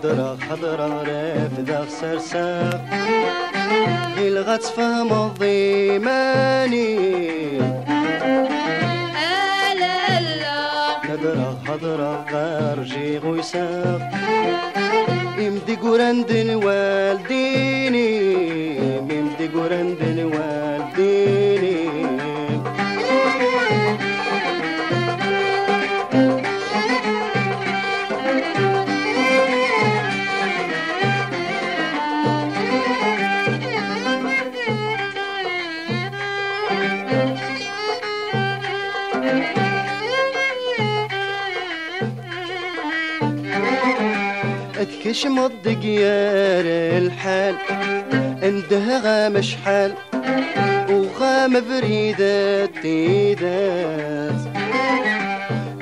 ندرة خضرة رافدة سرساق الغت فهم الضيماني ندرة خضرة غارجي غيساق امدي قرندن والديني امدي قرندن والديني ادكش مضق يا الحال عندها غام شحال وغام بريدة تيدات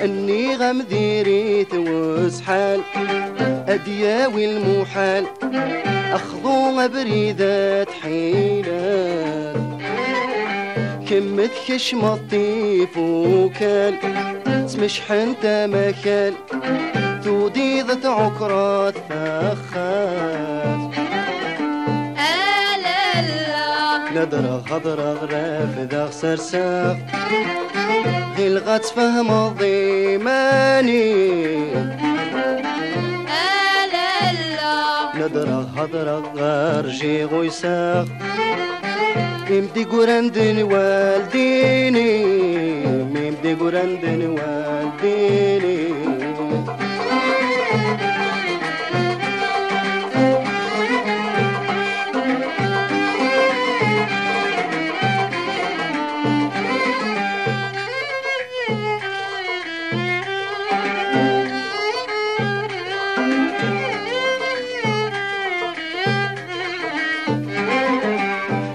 اني غام ديريت وزحال ادياوي المحال اخذو بريدة حيلات كمت كش مطيف وكال سمش حنتا مكال توديضة عكرات فخات ندرة خضرة غرافدة سرساق الغت فهم الضيماني ندرة خضرة غارجي غيساق امدي قرندن والديني امدي قرندن والديني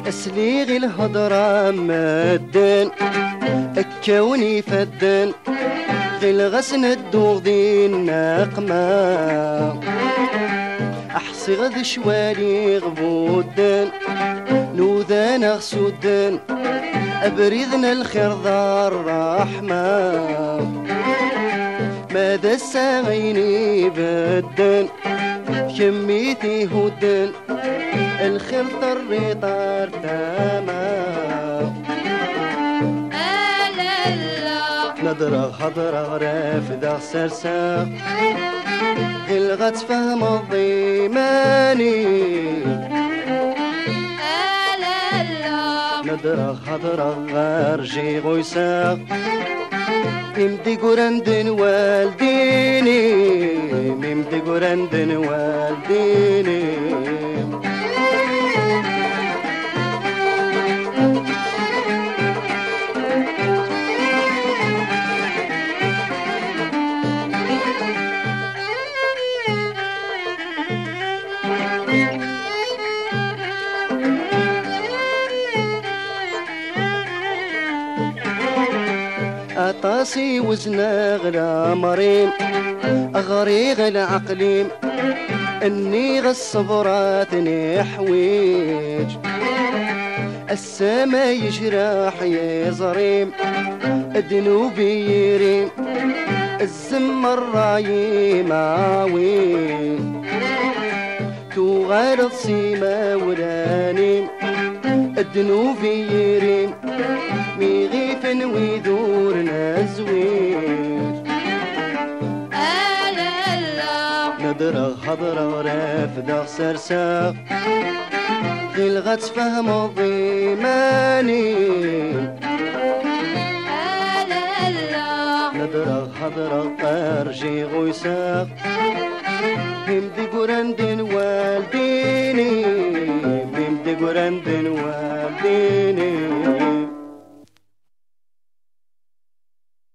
اسليغ الهضرة مدن الكوني فدن في الغسن الدوغ دي النقمة احصي غذ شوالي غبودن نوذان اغسودن ابريذنا الخير ذا الرحمة ماذا الساغيني بدن كميتي هدن الخير طري طار تمام ندرة خضرة رافدة سرساق الغت فهم الضيماني ندرة خضرة غارجي غيساق امدي قرندن والديني امدي قرندن والديني أطاسي وزنا غلا مريم أغريغ العقليم أني غالصبراتني حويج السما يجرح يزريم الذنوبي يريم الزم الراي معوين تغارض سيما ولانيم الذنوبي يريم ميغيف ويدور نزوير ندرة خضرة رافدة سرساق الغت فهم الضيماني ندرة خضرة قرجي غيساق امدي قرندن والديني امدي قرندن والديني